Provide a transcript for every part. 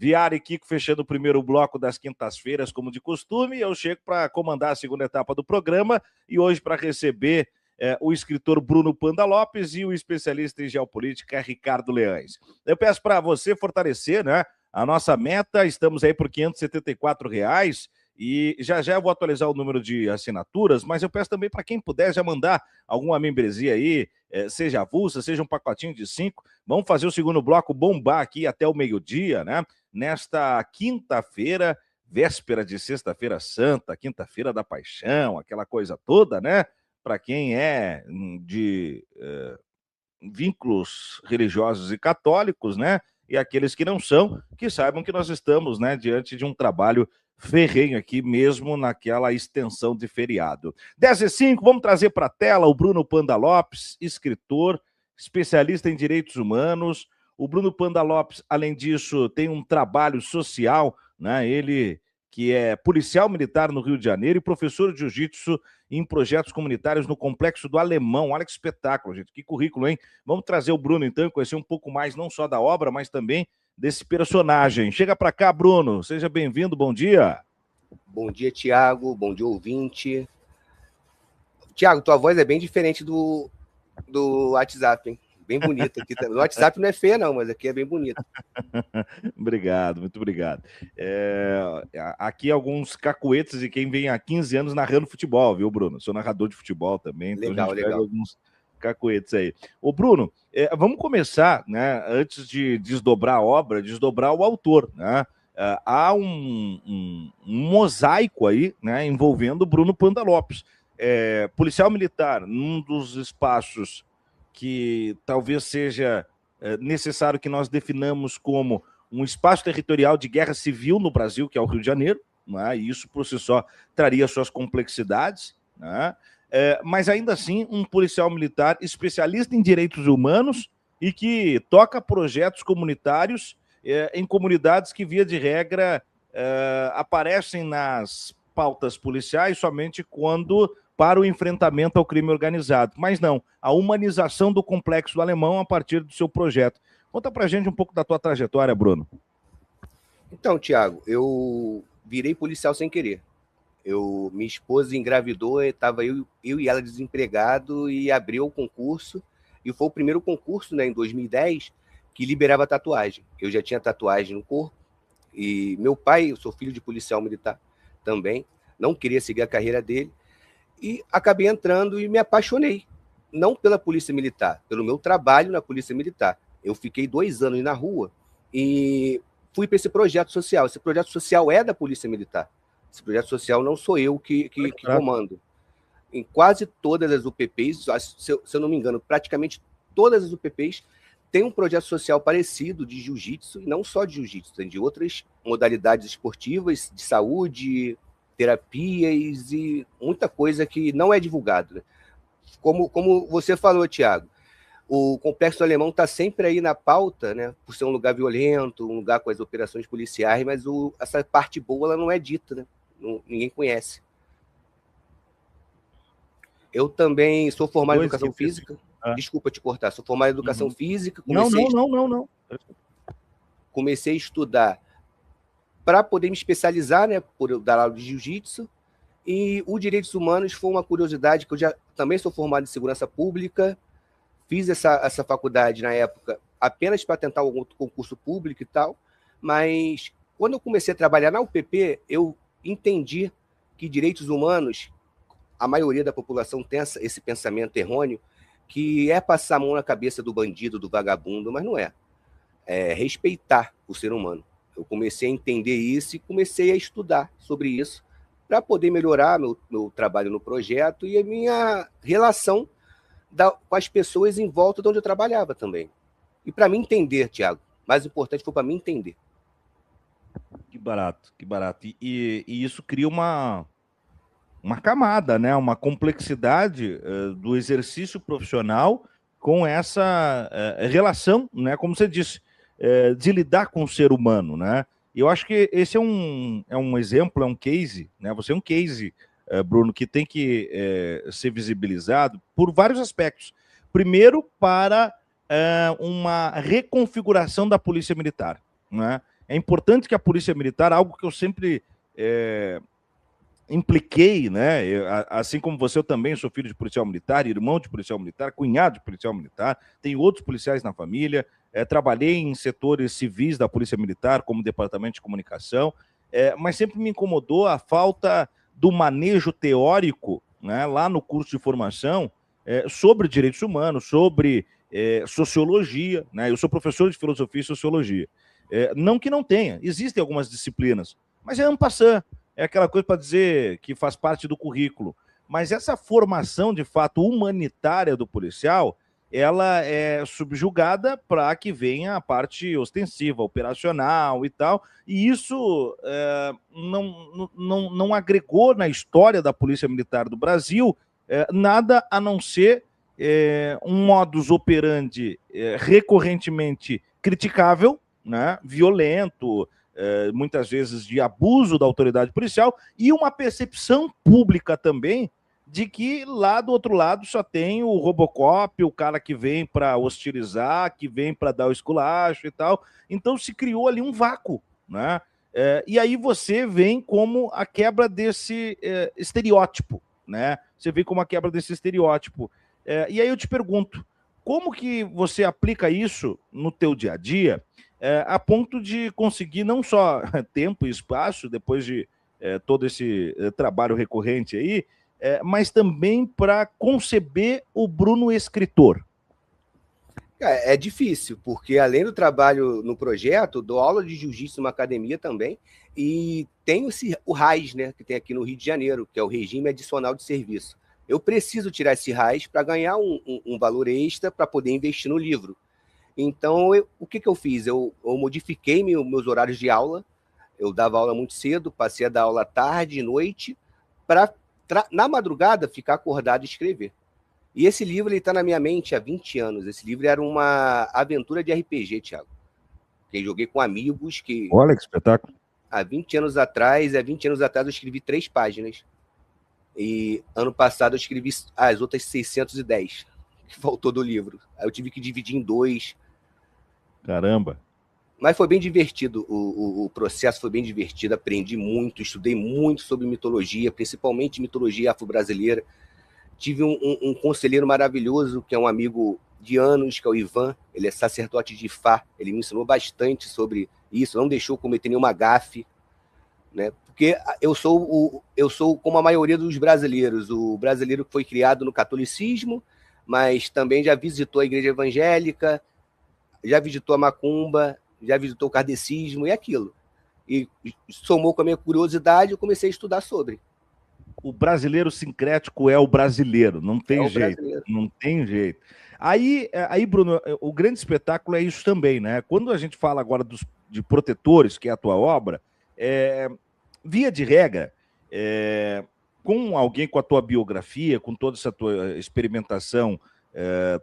Viara e Kiko fechando o primeiro bloco das quintas-feiras, como de costume. Eu chego para comandar a segunda etapa do programa e hoje para receber o escritor Bruno Panda Lopes e o especialista em geopolítica Ricardo Leães. Eu peço para você fortalecer, né, a nossa meta. Estamos aí por R$574 e já eu vou atualizar o número de assinaturas, mas eu peço também para quem puder já mandar alguma membresia aí, seja avulsa, seja um pacotinho de 5. Vamos fazer o segundo bloco bombar aqui até o meio-dia, né? Nesta quinta-feira, véspera de Sexta-feira Santa, Quinta-feira da Paixão, aquela coisa toda, né? Para quem é de vínculos religiosos e católicos, né? E aqueles que não são, que saibam que nós estamos, né, diante de um trabalho ferrenho aqui, mesmo naquela extensão de feriado. 10h05, vamos trazer para a tela o Bruno Panda Lopes, escritor, especialista em direitos humanos. O Bruno Panda Lopes, além disso, tem um trabalho social, né? Ele que é policial militar no Rio de Janeiro e professor de jiu-jitsu em projetos comunitários no Complexo do Alemão. Olha que espetáculo, gente, que currículo, hein? Vamos trazer o Bruno, então, e conhecer um pouco mais, não só da obra, mas também desse personagem. Chega para cá, Bruno, seja bem-vindo, bom dia. Bom dia, Tiago, bom dia, ouvinte. Tiago, tua voz é bem diferente do WhatsApp, hein? Bem bonita aqui também. No WhatsApp não é feia, não, mas aqui é bem bonita. Obrigado, muito obrigado. Aqui alguns cacuetes de quem vem há 15 anos narrando futebol, viu, Bruno? Sou narrador de futebol também, então legal, a gente pega alguns cacuetes aí. Ô, Bruno, vamos começar, né, antes de desdobrar a obra, desdobrar o autor, né? Há um mosaico aí, né, envolvendo o Bruno Panda Lopes. Policial militar, num dos espaços que talvez seja necessário que nós definamos como um espaço territorial de guerra civil no Brasil, que é o Rio de Janeiro, né? E isso por si só traria suas complexidades, né? Mas ainda assim um policial militar especialista em direitos humanos e que toca projetos comunitários em comunidades que, via de regra, aparecem nas pautas policiais somente quando para o enfrentamento ao crime organizado. Mas não, a humanização do Complexo do Alemão a partir do seu projeto. Conta pra gente um pouco da tua trajetória, Bruno. Então, Tiago, eu virei policial sem querer. Minha esposa engravidou, estava eu e ela desempregado e abriu o concurso. E foi o primeiro concurso, né, em 2010, que liberava tatuagem. Eu já tinha tatuagem no corpo. E meu pai, eu sou filho de policial militar também, não queria seguir a carreira dele. E acabei entrando e me apaixonei. Não pela Polícia Militar, pelo meu trabalho na Polícia Militar. Eu fiquei 2 anos na rua e fui para esse projeto social. Esse projeto social é da Polícia Militar. Esse projeto social não sou eu que comando. Em quase todas as UPPs, se eu não me engano, praticamente todas as UPPs têm um projeto social parecido de jiu-jitsu, e não só de jiu-jitsu, tem de outras modalidades esportivas, de saúde, terapias e muita coisa que não é divulgado, né? Como você falou, Tiago, o Complexo do Alemão está sempre aí na pauta, né? Por ser um lugar violento, um lugar com as operações policiais, mas essa parte boa ela não é dita, né? Ninguém conhece. Eu também sou formado em educação física. Desculpa te cortar, sou formado em educação física. Não. Comecei a estudar para poder me especializar, né, por dar aula de jiu-jitsu. E o Direitos Humanos foi uma curiosidade, que eu já também sou formado em segurança pública, fiz essa faculdade na época apenas para tentar algum concurso público e tal, mas quando eu comecei a trabalhar na UPP, eu entendi que direitos humanos, a maioria da população tem esse pensamento errôneo, que é passar a mão na cabeça do bandido, do vagabundo, mas não é. É respeitar o ser humano. Eu comecei a entender isso e comecei a estudar sobre isso para poder melhorar meu trabalho no projeto e a minha relação com as pessoas em volta de onde eu trabalhava também. E para mim entender, Tiago, mais importante foi para mim entender. Que barato, que barato. E isso cria uma camada, né? Uma complexidade do exercício profissional com essa relação, né? Como você disse, de lidar com o ser humano, né? E eu acho que esse é um exemplo, é um case, né? Você é um case, Bruno, que tem que ser visibilizado por vários aspectos. Primeiro, para uma reconfiguração da Polícia Militar, né? é importante que a Polícia Militar, algo que eu sempre impliquei, né? Assim como você, eu também sou filho de policial militar, irmão de policial militar, cunhado de policial militar, tenho outros policiais na família, trabalhei em setores civis da Polícia Militar, como departamento de comunicação, mas sempre me incomodou a falta do manejo teórico, né, lá no curso de formação, sobre direitos humanos, sobre sociologia, né? Eu sou professor de filosofia e sociologia. Não que não tenha, existem algumas disciplinas, mas é en passant, é aquela coisa para dizer que faz parte do currículo. Mas essa formação, de fato, humanitária do policial, ela é subjugada para que venha a parte ostensiva, operacional e tal, e isso não agregou na história da Polícia Militar do Brasil nada a não ser um modus operandi recorrentemente criticável, né, violento, muitas vezes de abuso da autoridade policial, e uma percepção pública também de que lá do outro lado só tem o Robocop, o cara que vem para hostilizar, que vem para dar o esculacho e tal. Então se criou ali um vácuo, né? E aí você vem como a quebra desse estereótipo, né? Você vem como a quebra desse estereótipo. E aí eu te pergunto, como que você aplica isso no teu dia a dia, a ponto de conseguir não só tempo e espaço, depois de todo esse trabalho recorrente aí, mas também para conceber o Bruno escritor? É difícil, porque além do trabalho no projeto, dou aula de jiu-jitsu numa academia também, e tenho o RAIS, né, que tem aqui no Rio de Janeiro, que é o Regime Adicional de Serviço. Eu preciso tirar esse RAIS para ganhar um valor extra para poder investir no livro. Então, o que eu fiz? Eu modifiquei meus horários de aula, eu dava aula muito cedo, passei a dar aula tarde e noite, para, na madrugada, ficar acordado e escrever. E esse livro está na minha mente há 20 anos. Esse livro era uma aventura de RPG, Thiago. Que eu joguei com amigos que... Olha que espetáculo. Há 20 anos atrás eu escrevi 3 páginas. E ano passado eu escrevi as outras 610, que faltou do livro. Aí eu tive que dividir em 2. Caramba. Mas foi bem divertido, o processo foi bem divertido, aprendi muito, estudei muito sobre mitologia, principalmente mitologia afro-brasileira. Tive um conselheiro maravilhoso, que é um amigo de anos, que é o Ivan, ele é sacerdote de Ifá, ele me ensinou bastante sobre isso, não deixou cometer nenhuma gafe, né? Porque eu sou como a maioria dos brasileiros, o brasileiro que foi criado no catolicismo, mas também já visitou a igreja evangélica, já visitou a macumba, já visitou o kardecismo e aquilo. E somou com a minha curiosidade, eu comecei a estudar sobre. O brasileiro sincrético é o brasileiro, não tem jeito, não tem jeito. Aí, Bruno, o grande espetáculo é isso também, né? Quando a gente fala agora de Protetores, que é a tua obra, via de regra, com alguém com a tua biografia, com toda essa tua experimentação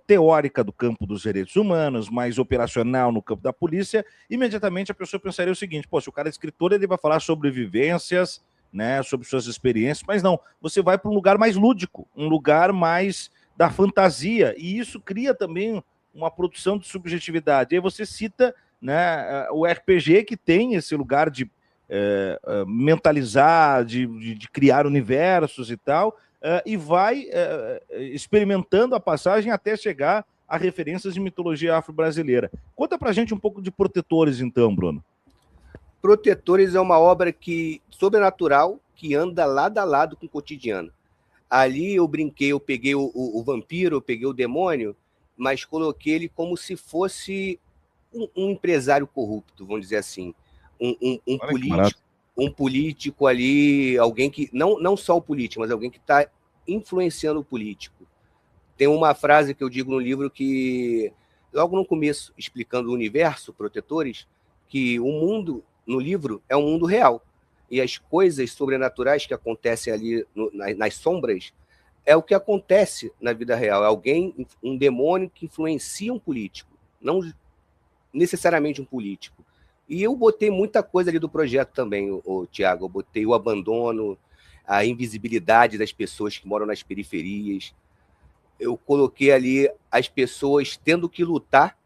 teórica do campo dos direitos humanos, mais operacional no campo da polícia, imediatamente a pessoa pensaria o seguinte: pô, se o cara é escritor, ele vai falar sobre vivências, né, sobre suas experiências, mas não, você vai para um lugar mais lúdico, um lugar mais da fantasia, e isso cria também uma produção de subjetividade. E aí você cita, né, o RPG, que tem esse lugar de mentalizar, de criar universos e tal, e vai experimentando a passagem até chegar a referências de mitologia afro-brasileira. Conta pra gente um pouco de Protetores, então, Bruno. Protetores é uma obra sobrenatural que anda lado a lado com o cotidiano. Ali eu brinquei, eu peguei o vampiro, eu peguei o demônio, mas coloquei ele como se fosse um empresário corrupto, vamos dizer assim. Um político ali, alguém que... Não só o político, mas alguém que está influenciando o político. Tem uma frase que eu digo no livro que, logo no começo, explicando o universo, Protetores, que o mundo... no livro, é um mundo real. E as coisas sobrenaturais que acontecem ali nas sombras é o que acontece na vida real. É um demônio que influencia um político, não necessariamente um político. E eu botei muita coisa ali do projeto também, Tiago. Eu botei o abandono, a invisibilidade das pessoas que moram nas periferias. Eu coloquei ali as pessoas tendo que lutar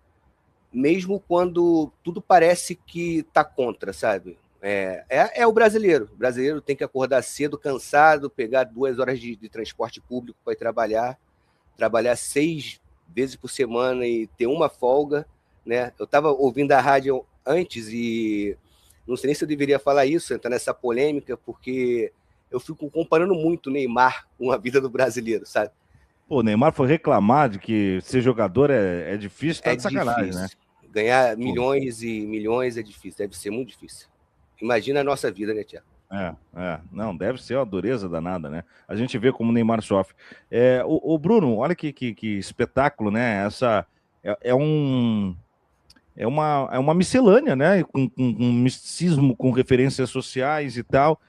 mesmo quando tudo parece que está contra, sabe? É o brasileiro. O brasileiro tem que acordar cedo, cansado, pegar 2 horas de transporte público para ir trabalhar 6 vezes por semana e ter uma folga, né? Eu estava ouvindo a rádio antes e não sei nem se eu deveria falar isso, entrar nessa polêmica, porque eu fico comparando muito o Neymar com a vida do brasileiro, sabe? Pô, o Neymar foi reclamar de que ser jogador é difícil, tá É de sacanagem, né? difícil. Ganhar Pô, milhões e milhões é difícil, deve ser muito difícil. Imagina a nossa vida, né, Tiago? não, deve ser uma dureza danada, né? A gente vê como o Neymar sofre. O Bruno, olha que espetáculo, né? Essa é uma miscelânea, né? Com misticismo, com referências sociais e tal.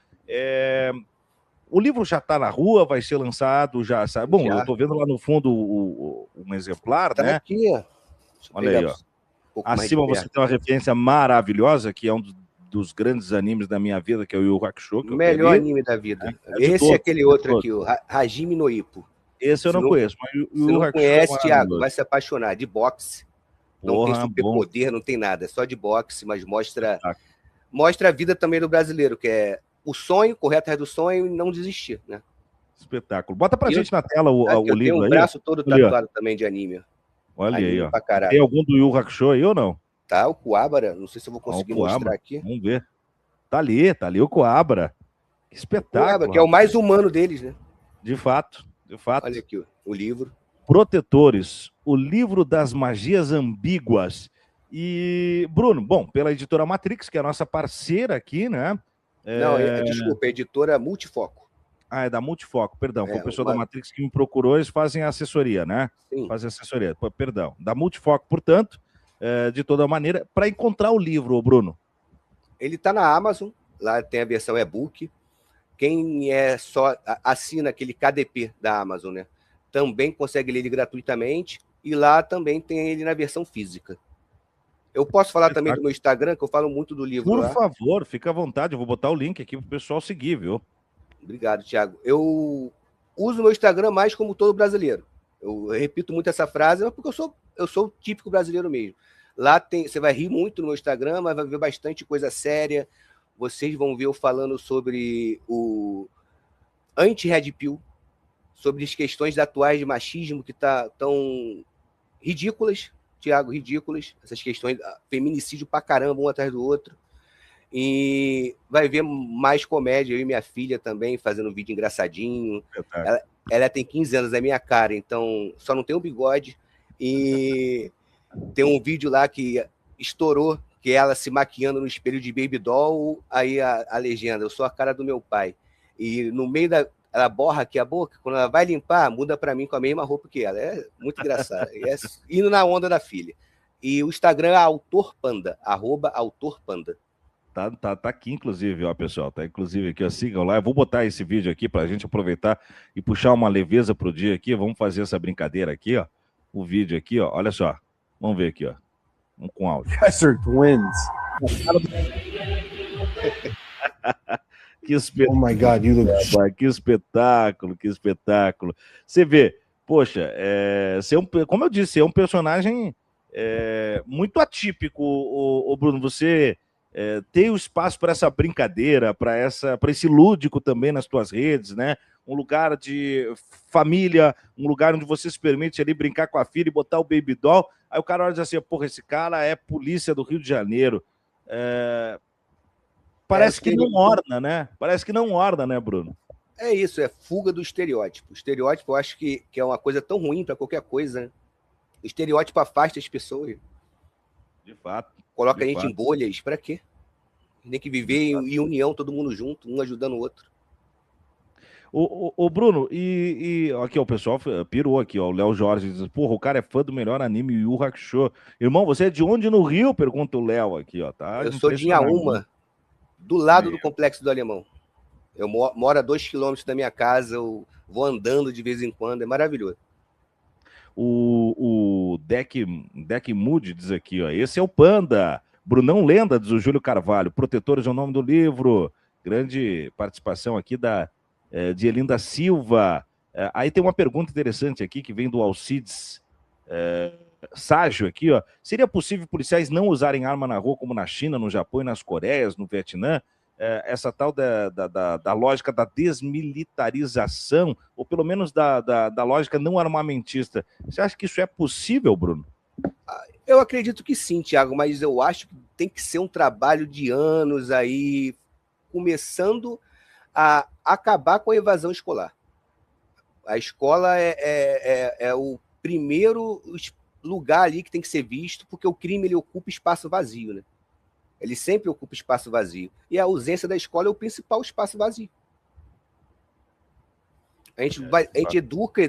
O livro já está na rua, vai ser lançado, já sabe. Bom, eu Já. estou vendo lá no fundo um exemplar, Tá né? aqui, ó. Deixa eu Olha pegar aí, um ó. pouco mais de Acima você perto. tem uma referência maravilhosa, que é um dos grandes animes da minha vida, que é o Yu Yu Hakusho, que eu Melhor queria. anime da vida. De Esse é todos, aquele outro aqui, o Hajime no Ippo. Esse eu Se não não, conheço, mas o se Yu Yu não Hakusho é conhece, Tiago, maravilhoso. vai se apaixonar. De boxe. Não tem Porra, bom. superpoder, não tem nada. É só de boxe, mas mostra Espetáculo. a vida também do brasileiro, que é o sonho, correr atrás do sonho e não desistir, né? Espetáculo. Bota pra E gente na tela o eu tenho livro um aí, ó. braço todo Ali, ó. tatuado também de anime. Olha aí, Anime ó. pra Tem caralho. algum do Yu Yu Hakusho aí ou não? Tá, o Kuwabara, não sei se eu vou Ó, o conseguir mostrar Coabra. aqui. Vamos ver. Tá ali o Coabra. Que O Kuwabara, espetáculo, que é o rapaz. mais humano deles, né? De fato, de fato. Olha aqui o livro. Protetores, o livro das magias ambíguas. E, Bruno, bom, pela editora Matrix, que é a nossa parceira aqui, né? Não, desculpa, é editora Multifoco. É da Multifoco, perdão. Foi o pessoal da Uma... Matrix que me procurou, eles fazem assessoria, né? Sim. Fazem assessoria, perdão. Da Multifoco, portanto, de toda maneira, para encontrar o livro, Bruno. Ele está na Amazon, lá tem a versão e-book. Quem só assina aquele KDP da Amazon, né? Também consegue ler ele gratuitamente. E lá também tem ele na versão física. Eu posso falar também do meu Instagram, que eu falo muito do livro lá. Por favor, fica à vontade. Eu vou botar o link aqui para o pessoal seguir, viu? Obrigado, Thiago. Eu uso o meu Instagram mais como todo brasileiro. Eu repito muito essa frase, porque eu sou o típico brasileiro mesmo. Lá você vai rir muito no meu Instagram, mas vai ver bastante coisa séria. Vocês vão ver eu falando sobre o anti-red pill, sobre as questões atuais de machismo que tão ridículas, Thiago, ridículas. Essas questões, feminicídio pra caramba, um atrás do outro. E vai ver mais comédia, eu e minha filha também, fazendo um vídeo engraçadinho. Ela tem 15 anos, é minha cara, então só não tem um bigode. E tem um vídeo lá que estourou, que é ela se maquiando no espelho de Baby Doll, aí a legenda, eu sou a cara do meu pai. E no meio ela borra aqui a boca, quando ela vai limpar, muda para mim com a mesma roupa que ela. É muito engraçado. Indo na onda da filha. E o Instagram é @autorpanda, @autorpanda. Tá aqui, inclusive, ó, pessoal. Tá inclusive aqui, ó. Sigam lá. Eu vou botar esse vídeo aqui pra gente aproveitar e puxar uma leveza pro dia aqui. Vamos fazer essa brincadeira aqui, ó. O vídeo aqui, ó. Olha só. Vamos ver aqui, ó. Vamos com áudio. Guys are twins. Que espetáculo. Oh my God, you look... Que espetáculo, que espetáculo. Você vê, poxa, como eu disse, é um personagem muito atípico, o Bruno. Você tem o espaço para essa brincadeira, para esse lúdico também nas tuas redes, né? Um lugar de família, um lugar onde você se permite ali brincar com a filha e botar o baby doll. Aí o cara olha e diz assim, porra, esse cara é polícia do Rio de Janeiro. Parece que não orna, né? Parece que não orna, né, Bruno? É isso, é fuga do estereótipo. O estereótipo eu acho que é uma coisa tão ruim para qualquer coisa, né? O estereótipo afasta as pessoas. De fato. Coloca a gente em bolhas, para quê? Tem que viver em união, todo mundo junto, um ajudando o outro. Ô Bruno, e aqui ó, o pessoal pirou aqui, ó, o Léo Jorge diz, porra, o cara é fã do melhor anime Yu Yu Hakusho. Irmão, você é de onde no Rio? Pergunta o Léo aqui, ó, tá? Eu sou de Inhaúma, do lado do Complexo do Alemão. Eu moro a 2 quilômetros da minha casa, eu vou andando de vez em quando, é maravilhoso. O Deck Mood diz aqui, ó, esse é o Panda. Brunão Lenda, diz o Júlio Carvalho. Protetores é o nome do livro. Grande participação aqui de Elinda Silva. Aí tem uma pergunta interessante aqui que vem do Alcides. Ságio aqui, ó. Seria possível policiais não usarem arma na rua como na China, no Japão e nas Coreias, no Vietnã? Essa tal da lógica da desmilitarização, ou pelo menos da lógica não armamentista. Você acha que isso é possível, Bruno? Eu acredito que sim, Thiago, mas eu acho que tem que ser um trabalho de anos aí, começando a acabar com a evasão escolar. A escola é o primeiro lugar ali que tem que ser visto, porque o crime ele ocupa espaço vazio, né? Ele sempre ocupa espaço vazio. E a ausência da escola é o principal espaço vazio. A gente educa.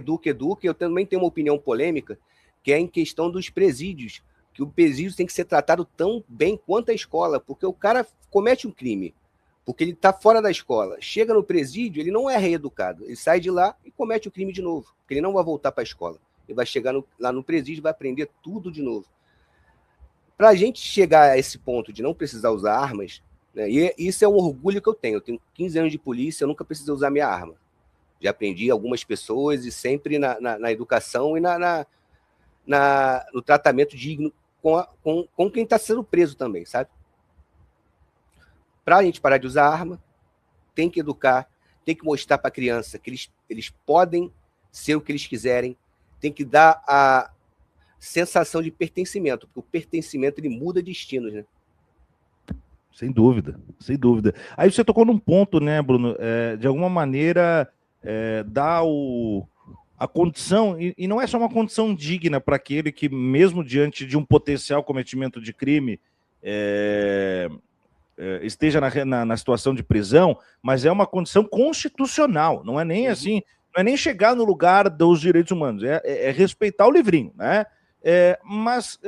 Eu também tenho uma opinião polêmica, que é em questão dos presídios, que o presídio tem que ser tratado tão bem quanto a escola, porque o cara comete um crime, porque ele está fora da escola. Chega no presídio, ele não é reeducado. Ele sai de lá e comete o crime de novo, porque ele não vai voltar para a escola. Ele vai chegar lá no presídio e vai aprender tudo de novo. Para a gente chegar a esse ponto de não precisar usar armas, né, e isso é um orgulho que eu tenho. Eu tenho 15 anos de polícia, eu nunca precisei usar minha arma. Já aprendi algumas pessoas e sempre na educação e no tratamento digno com quem está sendo preso também, sabe? Para a gente parar de usar arma, tem que educar, tem que mostrar para a criança que eles podem ser o que eles quiserem, tem que dar a sensação de pertencimento, porque o pertencimento ele muda destinos, né? Sem dúvida, sem dúvida. Aí você tocou num ponto, né, Bruno? De alguma maneira, dá a condição, e não é só uma condição digna para aquele que, mesmo diante de um potencial cometimento de crime, esteja na situação de prisão, mas é uma condição constitucional, não é nem assim, não é nem chegar no lugar dos direitos humanos, é respeitar o livrinho, né? Mas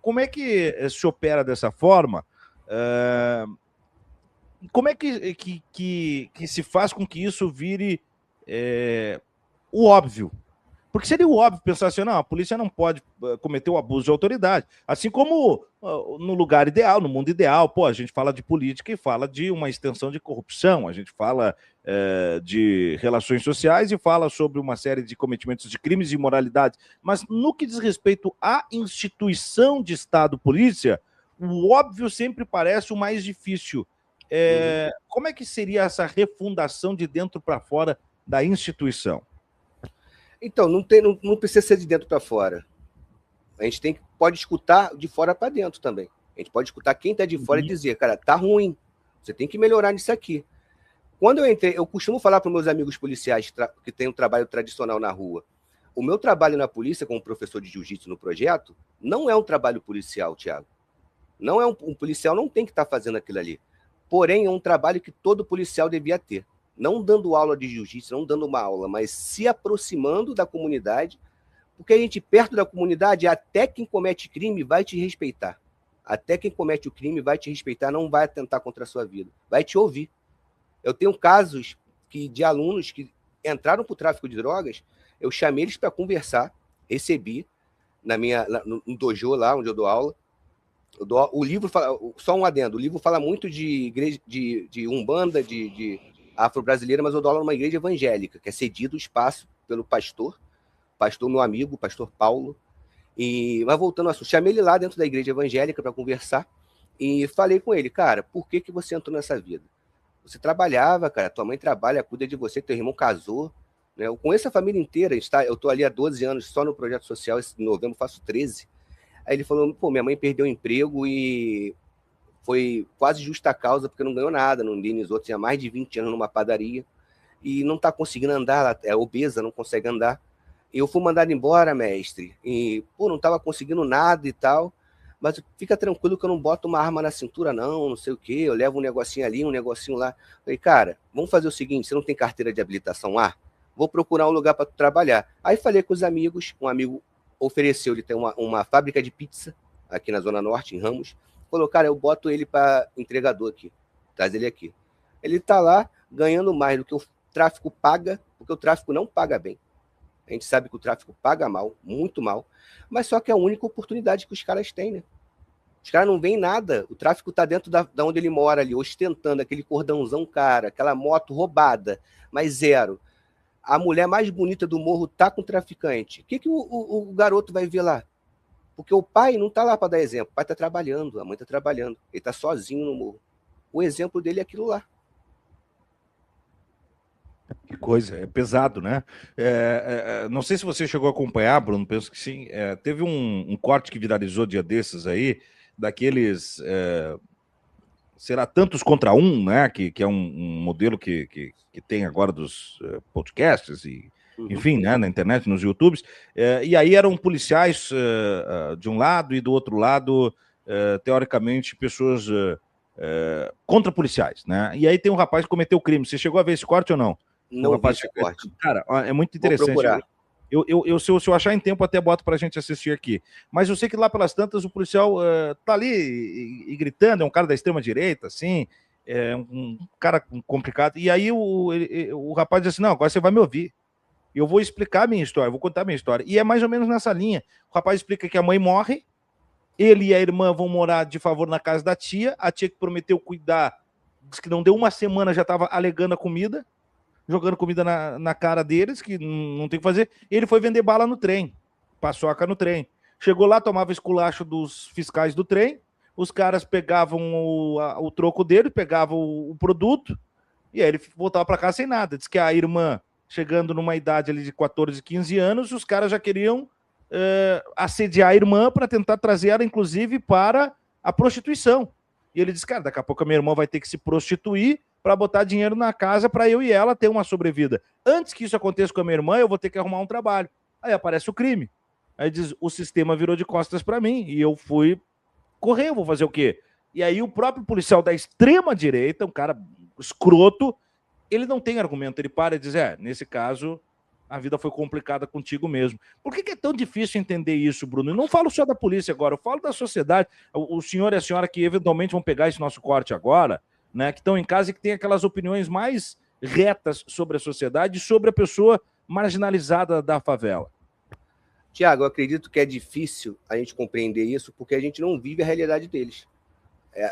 como é que se opera dessa forma? Como é que se faz com que isso vire o óbvio? Porque seria o óbvio pensar assim, não, a polícia não pode cometer o abuso de autoridade. Assim como no lugar ideal, no mundo ideal, pô, a gente fala de política e fala de uma extensão de corrupção, a gente fala de relações sociais e fala sobre uma série de cometimentos de crimes e imoralidades. Mas no que diz respeito à instituição de Estado-polícia, o óbvio sempre parece o mais difícil. Como é que seria essa refundação de dentro para fora da instituição? Então, não precisa ser de dentro para fora. A gente pode escutar de fora para dentro também. A gente pode escutar quem está de fora e dizer, cara, tá ruim, você tem que melhorar nisso aqui. Quando eu entrei, eu costumo falar para meus amigos policiais que têm um trabalho tradicional na rua. O meu trabalho na polícia, como professor de jiu-jitsu no projeto, não é um trabalho policial, Thiago. Não é um policial não tem que estar fazendo aquilo ali. Porém, é um trabalho que todo policial devia ter. Não dando aula de jiu-jitsu, não dando uma aula, mas se aproximando da comunidade, porque a gente, perto da comunidade, até quem comete crime vai te respeitar. Até quem comete o crime vai te respeitar, não vai atentar contra a sua vida, vai te ouvir. Eu tenho casos de alunos que entraram para o tráfico de drogas, eu chamei eles para conversar, recebi no dojo lá, onde eu dou aula. O livro fala, só um adendo, o livro fala muito de igreja, de umbanda, de afro-brasileira, mas eu dou aula numa igreja evangélica, que é cedido o espaço pelo pastor meu amigo, pastor Paulo. Mas voltando ao assunto, chamei ele lá dentro da igreja evangélica para conversar e falei com ele, cara, por que você entrou nessa vida? Você trabalhava, cara, tua mãe trabalha, cuida de você, teu irmão casou, né? Eu conheço a família inteira, eu estou ali há 12 anos só no projeto social, esse novembro faço 13. Aí ele falou, pô, minha mãe perdeu o emprego e foi quase justa causa, porque não ganhou nada, não indenizou, tinha mais de 20 anos numa padaria, e não está conseguindo andar, ela é obesa, não consegue andar. E eu fui mandado embora, mestre, e pô, não estava conseguindo nada e tal, mas fica tranquilo que eu não boto uma arma na cintura não sei o quê, eu levo um negocinho ali, um negocinho lá. Falei, cara, vamos fazer o seguinte, você não tem carteira de habilitação A? Vou procurar um lugar para trabalhar. Aí falei com os amigos, um amigo ofereceu, ele tem uma fábrica de pizza aqui na Zona Norte, em Ramos, falou, cara, eu boto ele para entregador aqui, traz ele aqui. Ele está lá ganhando mais do que o tráfico paga, porque o tráfico não paga bem. A gente sabe que o tráfico paga mal, muito mal, mas só que é a única oportunidade que os caras têm, né? Os caras não veem nada, o tráfico está dentro da onde ele mora ali, ostentando aquele cordãozão cara, aquela moto roubada, mas zero. A mulher mais bonita do morro tá com o traficante. O que o garoto vai ver lá? Porque o pai não está lá para dar exemplo, o pai está trabalhando, a mãe está trabalhando, ele está sozinho no morro. O exemplo dele é aquilo lá. Que coisa, é pesado, né? Não sei se você chegou a acompanhar, Bruno, penso que sim. Teve um corte que viralizou dia desses aí, daqueles, será tantos contra um, né? Que é um modelo que tem agora dos podcasts e, enfim, né? Na internet, nos YouTubes. E aí eram policiais de um lado e do outro lado, teoricamente, pessoas contra policiais, né? E aí tem um rapaz que cometeu crime. Você chegou a ver esse corte ou não? Não vi esse corte. Cara, é muito interessante. Vou procurar. Se eu achar em tempo, até boto pra gente assistir aqui. Mas eu sei que lá pelas tantas o policial tá ali e gritando, é um cara da extrema-direita, assim, é um cara complicado. E aí o rapaz diz assim: não, agora você vai me ouvir. Eu vou explicar a minha história, eu vou contar a minha história. E é mais ou menos nessa linha. O rapaz explica que a mãe morre, ele e a irmã vão morar de favor na casa da tia, a tia que prometeu cuidar, diz que não deu uma semana, já estava alegando a comida, jogando comida na cara deles, que não tem o que fazer. Ele foi vender bala no trem, paçoca no trem. Chegou lá, tomava esculacho dos fiscais do trem, os caras pegavam o troco dele, pegavam o produto, e aí ele voltava para casa sem nada. Diz que a irmã, chegando numa idade ali de 14, 15 anos, os caras já queriam assediar a irmã para tentar trazer ela, inclusive, para a prostituição. E ele diz, cara, daqui a pouco a minha irmã vai ter que se prostituir para botar dinheiro na casa para eu e ela ter uma sobrevida. Antes que isso aconteça com a minha irmã, eu vou ter que arrumar um trabalho. Aí aparece o crime. Aí diz, o sistema virou de costas para mim e eu fui correr, eu vou fazer o quê? E aí o próprio policial da extrema-direita, um cara escroto, ele não tem argumento, ele para e diz, nesse caso, a vida foi complicada contigo mesmo. Por que é tão difícil entender isso, Bruno? Eu não falo só da polícia agora, eu falo da sociedade. O senhor e a senhora que eventualmente vão pegar esse nosso corte agora, né, que estão em casa e que têm aquelas opiniões mais retas sobre a sociedade e sobre a pessoa marginalizada da favela. Tiago, eu acredito que é difícil a gente compreender isso porque a gente não vive a realidade deles.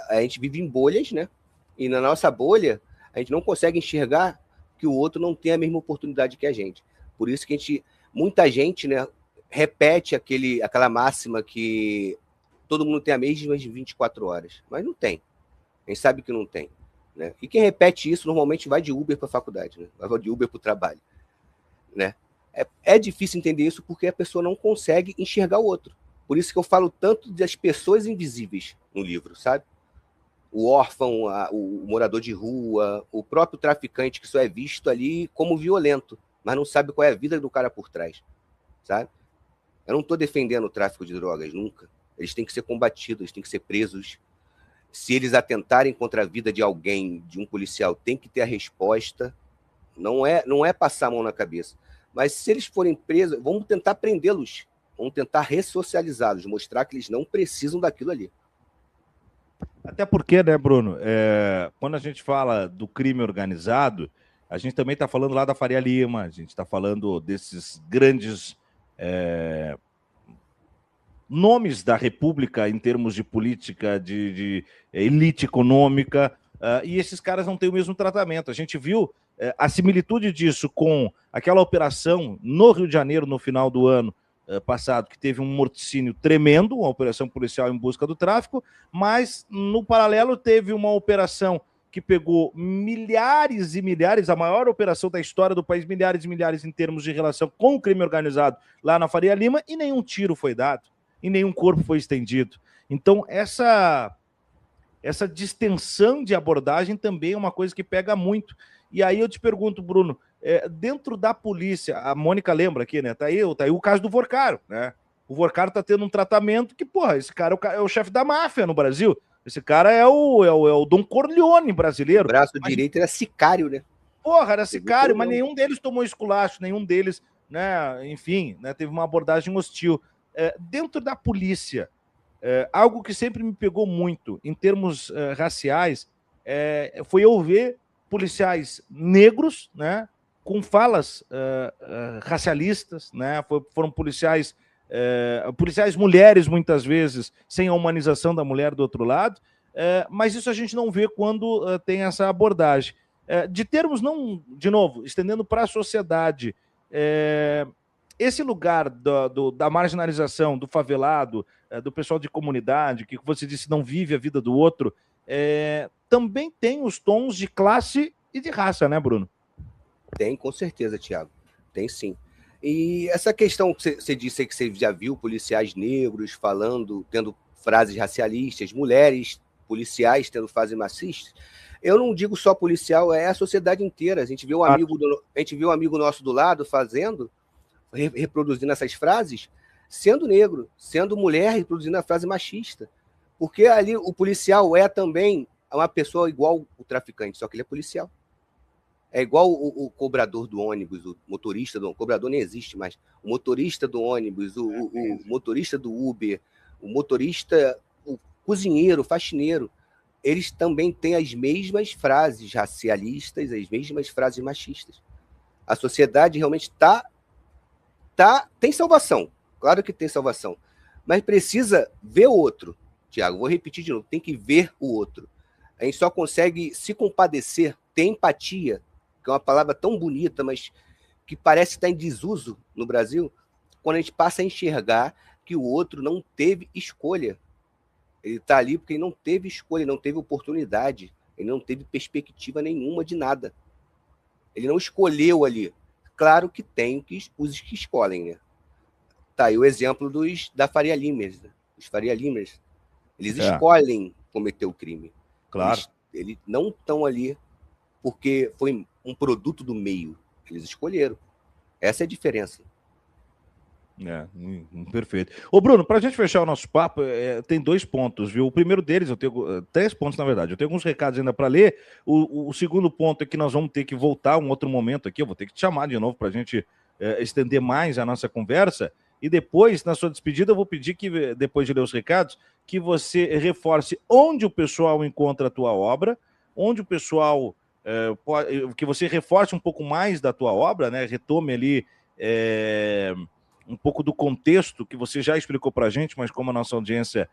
A gente vive em bolhas, né? E na nossa bolha, a gente não consegue enxergar que o outro não tem a mesma oportunidade que a gente. Por isso que muita gente, né, repete aquela máxima que todo mundo tem a mesma 24 horas. Mas não tem. A gente sabe que não tem. Né? E quem repete isso normalmente vai de Uber para a faculdade, né? Vai de Uber para o trabalho. Né? É difícil entender isso porque a pessoa não consegue enxergar o outro. Por isso que eu falo tanto das pessoas invisíveis no livro, sabe? O órfão, o morador de rua, o próprio traficante que só é visto ali como violento, mas não sabe qual é a vida do cara por trás, sabe? Eu não estou defendendo o tráfico de drogas, nunca. Eles têm que ser combatidos, eles têm que ser presos. Se eles atentarem contra a vida de alguém, de um policial, tem que ter a resposta. Não é passar a mão na cabeça. Mas se eles forem presos, vamos tentar prendê-los. Vamos tentar ressocializá-los, mostrar que eles não precisam daquilo ali. Até porque, né, Bruno, quando a gente fala do crime organizado, a gente também está falando lá da Faria Lima, a gente está falando desses grandes nomes da República em termos de política, de elite econômica, e esses caras não têm o mesmo tratamento. A gente viu a similitude disso com aquela operação no Rio de Janeiro no final do ano passado, que teve um morticínio tremendo, uma operação policial em busca do tráfico, mas no paralelo teve uma operação que pegou milhares e milhares, a maior operação da história do país, milhares e milhares em termos de relação com o crime organizado lá na Faria Lima, e nenhum tiro foi dado, e nenhum corpo foi estendido. Então, essa distensão de abordagem também é uma coisa que pega muito. E aí eu te pergunto, Bruno, dentro da polícia, a Mônica lembra aqui, né? Tá aí o caso do Vorcaro, né? O Vorcaro tá tendo um tratamento que, porra, esse cara é o chefe da máfia no Brasil. Esse cara é o Don Corleone brasileiro. O braço direito era sicário, né? Porra, era sicário, mas nenhum deles tomou esculacho, nenhum deles, né? Enfim, né, teve uma abordagem hostil. Dentro da polícia, algo que sempre me pegou muito em termos raciais foi eu ver policiais negros, né, com falas racialistas, né, foram policiais mulheres muitas vezes sem a humanização da mulher do outro lado, mas isso a gente não vê quando tem essa abordagem. De termos não, de novo, estendendo para a sociedade, esse lugar da marginalização, do favelado, do pessoal de comunidade, que você disse não vive a vida do outro, também tem os tons de classe e de raça, né, Bruno? Tem, com certeza, Tiago. Tem sim. E essa questão que você disse aí que você já viu policiais negros falando, tendo frases racialistas, mulheres policiais tendo frases racistas, eu não digo só policial, é a sociedade inteira. A gente viu um amigo nosso do lado reproduzindo essas frases, sendo negro, sendo mulher, reproduzindo a frase machista. Porque ali o policial é também uma pessoa igual o traficante, só que ele é policial. É igual o cobrador do ônibus, o motorista do cobrador nem existe mais. O motorista do ônibus, o motorista do Uber, o motorista, o cozinheiro, o faxineiro, eles também têm as mesmas frases racialistas, as mesmas frases machistas. A sociedade realmente tem salvação. Claro que tem salvação. Mas precisa ver o outro. Tiago, vou repetir de novo. Tem que ver o outro. A gente só consegue se compadecer, ter empatia, que é uma palavra tão bonita, mas que parece estar em desuso no Brasil, quando a gente passa a enxergar que o outro não teve escolha. Ele está ali porque ele não teve escolha, ele não teve oportunidade, ele não teve perspectiva nenhuma de nada. Ele não escolheu ali. Claro que tem os que escolhem, né? Tá aí o exemplo da Faria Limers, né? Os Faria Limers. Eles escolhem cometer o crime. Claro. Eles não estão ali porque foi um produto do meio. Eles escolheram. Essa é a diferença. Perfeito. Ô, Bruno, para a gente fechar o nosso papo, tem 2 pontos, viu? O primeiro deles, eu tenho 3 pontos, na verdade. Eu tenho alguns recados ainda para ler. O segundo ponto é que nós vamos ter que voltar um outro momento aqui. Eu vou ter que te chamar de novo para a gente estender mais a nossa conversa. E depois, na sua despedida, eu vou pedir que, depois de ler os recados, que você reforce onde o pessoal encontra a tua obra, onde o pessoal... que você reforce um pouco mais da tua obra, né? Retome ali um pouco do contexto que você já explicou para a gente, mas como a nossa audiência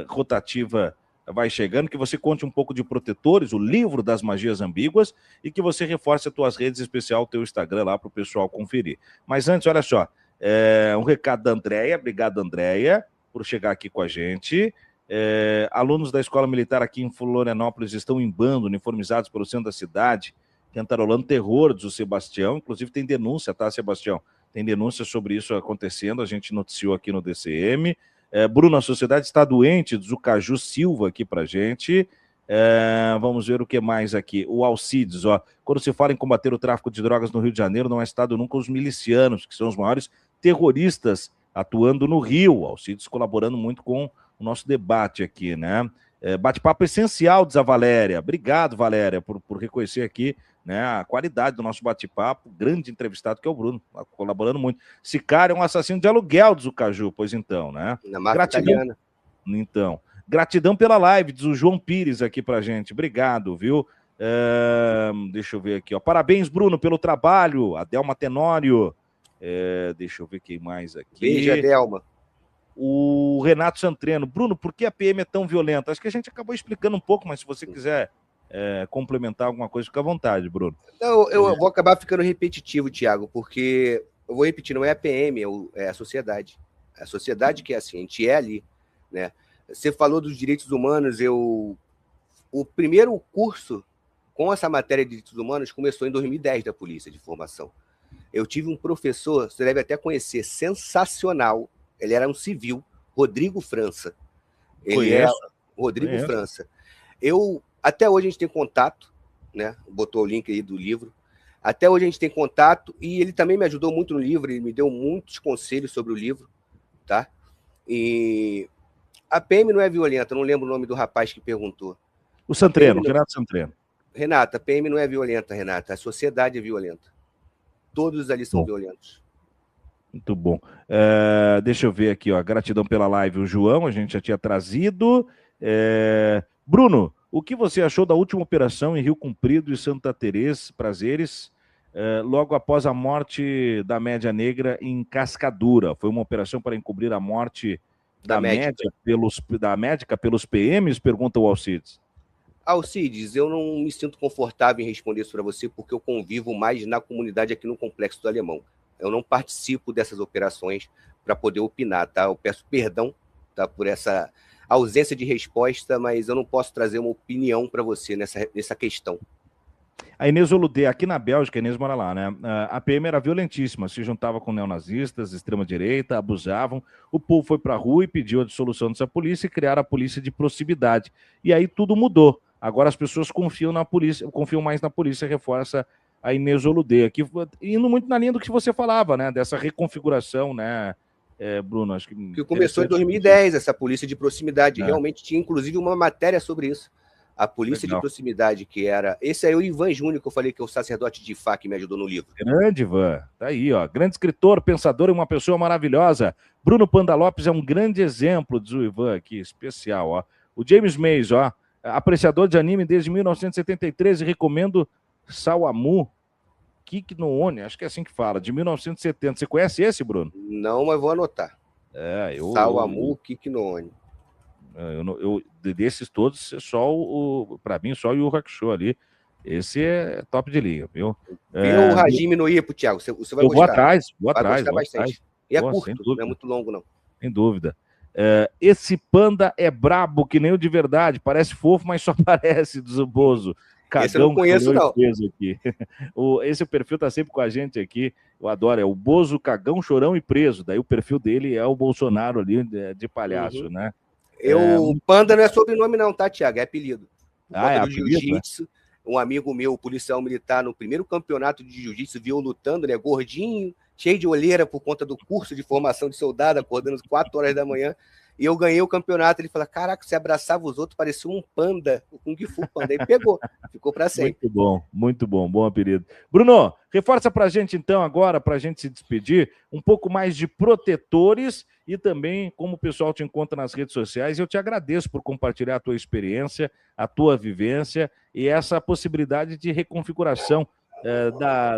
rotativa vai chegando, que você conte um pouco de Protetores, o livro das magias ambíguas, e que você reforce as tuas redes, em especial o teu Instagram lá para o pessoal conferir. Mas antes, olha só, um recado da Andréia. Obrigado, Andréia, por chegar aqui com a gente. Alunos da Escola Militar aqui em Florianópolis estão em bando, uniformizados pelo centro da cidade, cantarolando terrores do Sebastião. Inclusive tem denúncia, tá, Sebastião? Tem denúncia sobre isso acontecendo, a gente noticiou aqui no DCM. Bruno, a sociedade está doente, diz o Caju Silva aqui pra gente. Vamos ver o que mais aqui. O Alcides, quando se fala em combater o tráfico de drogas no Rio de Janeiro, não é citado nunca os milicianos, que são os maiores terroristas atuando no Rio. Alcides colaborando muito com o nosso debate aqui, né? Bate-papo essencial, diz a Valéria. Obrigado, Valéria, por reconhecer aqui, né, a qualidade do nosso bate-papo. Grande entrevistado que é o Bruno, colaborando muito. Sicário é um assassino de aluguel, diz o Caju, pois então, né? Na marca italiana. Então, gratidão pela live, diz o João Pires aqui pra gente. Obrigado, viu? Deixa eu ver aqui, Parabéns, Bruno, pelo trabalho. Adelma Tenório. Deixa eu ver quem mais aqui. Beijo, Adelma. O Renato Santreno. Bruno, por que a PM é tão violenta? Acho que a gente acabou explicando um pouco, mas se você quiser complementar alguma coisa, fica à vontade, Bruno. Não, eu vou acabar ficando repetitivo, Thiago, porque eu vou repetir, não é a PM, é a sociedade. É a sociedade que é assim, a gente é ali, né? Você falou dos direitos humanos, o primeiro curso com essa matéria de direitos humanos começou em 2010 da Polícia de Formação. Eu tive um professor, você deve até conhecer, sensacional. Ele era um civil, Rodrigo França. Rodrigo França. Até hoje a gente tem contato, né? Botou o link aí do livro. Até hoje a gente tem contato e ele também me ajudou muito no livro, ele me deu muitos conselhos sobre o livro, tá? E a PM não é violenta, não lembro o nome do rapaz que perguntou. O Santreno, Renato Santreno. Renata, a PM não é violenta, Renata, a sociedade é violenta. Todos ali são violentos. Muito bom. Deixa eu ver aqui, gratidão pela live, o João, a gente já tinha trazido. Bruno, o que você achou da última operação em Rio Comprido e Santa Teresa, Prazeres, logo após a morte da Média Negra em Cascadura? Foi uma operação para encobrir a morte da médica pelos PMs? Pergunta o Alcides. Alcides, eu não me sinto confortável em responder isso para você porque eu convivo mais na comunidade aqui no Complexo do Alemão. Eu não participo dessas operações para poder opinar, tá? Eu peço perdão, tá, por essa ausência de resposta, mas eu não posso trazer uma opinião para você nessa questão. A Inês Oludê, aqui na Bélgica, a Inês mora lá, né? A PM era violentíssima, se juntava com neonazistas, extrema-direita, abusavam. O povo foi para a rua e pediu a dissolução dessa polícia e criaram a polícia de proximidade. E aí tudo mudou. Agora as pessoas confiam na polícia, confiam mais na polícia, reforça a Inês Oludê. Aqui, indo muito na linha do que você falava, né? Dessa reconfiguração, né, Bruno? Acho que começou em 2010, essa polícia de proximidade. Realmente tinha, inclusive, uma matéria sobre isso. A polícia de proximidade, que era... Esse aí é o Ivan Júnior, que eu falei que é o sacerdote de Ifá, que me ajudou no livro. Grande Ivan, tá aí, ó. Grande escritor, pensador e uma pessoa maravilhosa. Bruno Panda Lopes é um grande exemplo, diz o Ivan aqui, especial, ó. O James Mays, ó, apreciador de anime desde 1973 e recomendo Sawamu Kick no Oni, acho que é assim que fala, de 1970. Você conhece esse, Bruno? Não, mas vou anotar. Sawamu Kick no Oni. Desses todos, só para mim, só o Yu Hakusho ali. Esse é top de linha, viu? Viu o Hajime no Ippo, Thiago? Você vai gostar. Vou atrás. Vai gostar bastante. E é curto, não é muito longo, não. Sem dúvida. Esse panda é brabo, que nem o de verdade. Parece fofo, mas só parece desuboso. Esse eu não conheço, não. Aqui. Esse perfil tá sempre com a gente aqui. Eu adoro. É o Bozo, Cagão, Chorão e Preso. Daí o perfil dele é o Bolsonaro ali, de palhaço, né? O Panda não é sobrenome, não, tá, Thiago? É apelido. É apelido, jiu-jitsu. Né? Um amigo meu, policial militar, no primeiro campeonato de jiu-jitsu, viu lutando, né? Gordinho, cheio de olheira por conta do curso de formação de soldado, acordando às 4 horas da manhã. E eu ganhei o campeonato. Ele falou: caraca, você abraçava os outros, parecia um panda, o Kung Fu Panda. E pegou, ficou para sempre. Muito bom, bom apelido. Bruno, reforça pra gente então agora, pra gente se despedir, um pouco mais de protetores e também como o pessoal te encontra nas redes sociais. Eu te agradeço por compartilhar a tua experiência, a tua vivência e essa possibilidade de reconfiguração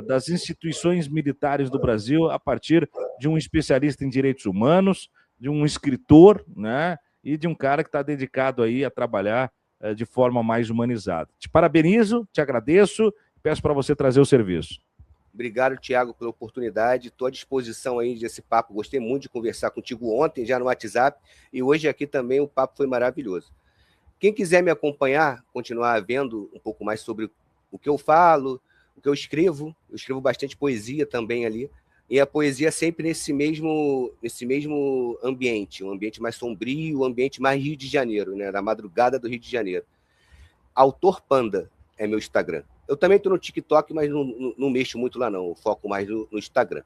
das instituições militares do Brasil a partir de um especialista em direitos humanos, de um escritor, né, e de um cara que está dedicado aí a trabalhar de forma mais humanizada. Te parabenizo, te agradeço, peço para você trazer o serviço. Obrigado, Thiago, pela oportunidade. Estou à disposição aí desse papo. Gostei muito de conversar contigo ontem, já no WhatsApp, e hoje aqui também o papo foi maravilhoso. Quem quiser me acompanhar, continuar vendo um pouco mais sobre o que eu falo, o que eu escrevo bastante poesia também ali, e a poesia sempre nesse mesmo ambiente, um ambiente mais sombrio, um ambiente mais Rio de Janeiro, né? Da madrugada do Rio de Janeiro. Autor Panda é meu Instagram. Eu também estou no TikTok, mas não mexo muito lá não, eu foco mais no Instagram.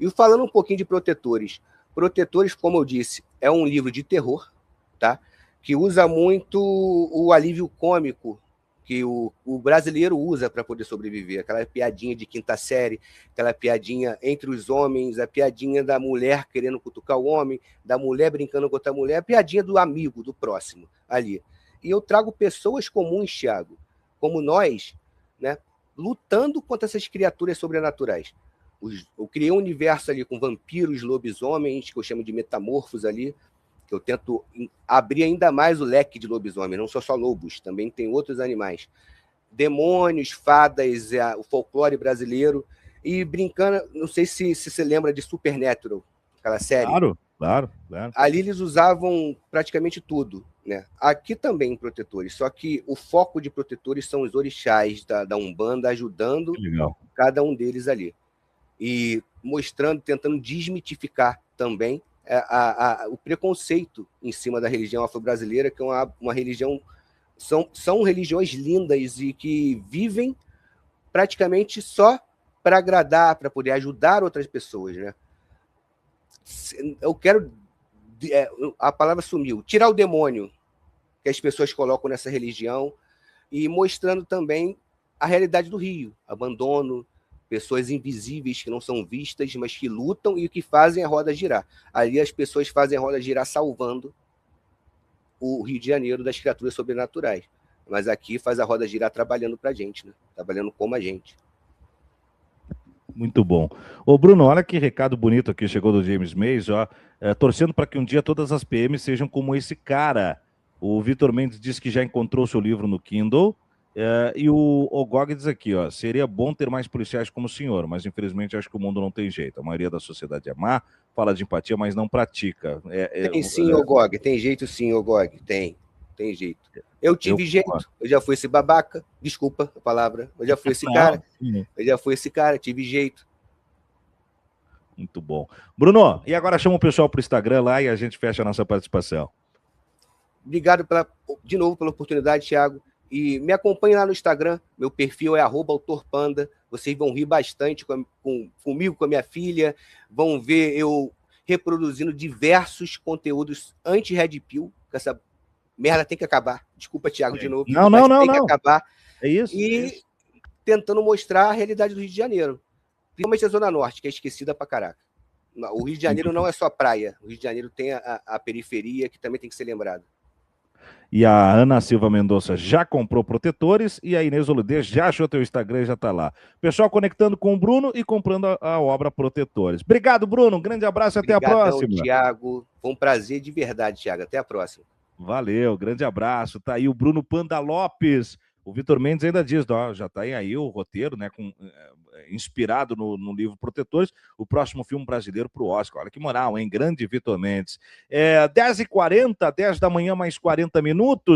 E falando um pouquinho de Protetores. Protetores, como eu disse, é um livro de terror, tá? Que usa muito o alívio cômico que o brasileiro usa para poder sobreviver. Aquela piadinha de quinta série, aquela piadinha entre os homens, a piadinha da mulher querendo cutucar o homem, da mulher brincando com outra mulher, a piadinha do amigo, do próximo, ali. E eu trago pessoas comuns, Thiago, como nós, né, lutando contra essas criaturas sobrenaturais. Eu criei um universo ali com vampiros, lobisomens, que eu chamo de metamorfos ali, que eu tento abrir ainda mais o leque de lobisomem, não só lobos, também tem outros animais. Demônios, fadas, o folclore brasileiro, e brincando, não sei se você lembra de Supernatural, aquela série. Claro. Ali eles usavam praticamente tudo, né? Aqui também em Protetores, só que o foco de Protetores são os orixás da Umbanda, ajudando cada um deles ali. E mostrando, tentando desmitificar também o preconceito em cima da religião afro-brasileira, que é uma religião... São religiões lindas e que vivem praticamente só para agradar, para poder ajudar outras pessoas, né? Eu quero... a palavra sumiu. Tirar o demônio que as pessoas colocam nessa religião e mostrando também a realidade do Rio. Abandono, pessoas invisíveis que não são vistas, mas que lutam e que fazem a roda girar. Ali as pessoas fazem a roda girar salvando o Rio de Janeiro das criaturas sobrenaturais. Mas aqui faz a roda girar trabalhando para a gente, né? Trabalhando como a gente. Muito bom. Ô Bruno, olha que recado bonito aqui, chegou do James Mays, ó, torcendo para que um dia todas as PMs sejam como esse cara. O Vitor Mendes disse que já encontrou seu livro no Kindle E o Ogog diz aqui, ó, seria bom ter mais policiais como o senhor, mas infelizmente acho que o mundo não tem jeito. A maioria da sociedade é má, fala de empatia, mas não pratica. Tem sim, Ogog, tem jeito sim, Ogog, tem jeito. Eu tive jeito, eu já fui esse babaca, desculpa a palavra, eu já fui esse cara, tive jeito. Muito bom. Bruno, e agora chama o pessoal para o Instagram lá e a gente fecha a nossa participação. Obrigado de novo pela oportunidade, Thiago. E me acompanhe lá no Instagram, meu perfil é @autorpanda. Vocês vão rir bastante comigo, com a minha filha, vão ver eu reproduzindo diversos conteúdos anti-Red Pill, que essa merda tem que acabar. Desculpa, Thiago, de novo. Não. Tem que acabar. É isso. E tentando mostrar a realidade do Rio de Janeiro. Principalmente a Zona Norte, que é esquecida pra caraca. O Rio de Janeiro não é só praia. O Rio de Janeiro tem a periferia, que também tem que ser lembrada. E a Ana Silva Mendonça já comprou protetores e a Inês Oludez já achou teu Instagram e já tá lá. Pessoal conectando com o Bruno e comprando a obra Protetores. Obrigado, Bruno. Um grande abraço e até a próxima. Thiago. Foi um prazer de verdade, Thiago. Até a próxima. Valeu, grande abraço. Tá aí o Bruno Panda Lopes. O Vitor Mendes ainda diz, ó, já tá aí o roteiro, né, inspirado no livro Protetores, o próximo filme brasileiro para o Oscar. Olha que moral, hein? Grande Vitor Mendes. 10h40, 10 da manhã, mais 40 minutos.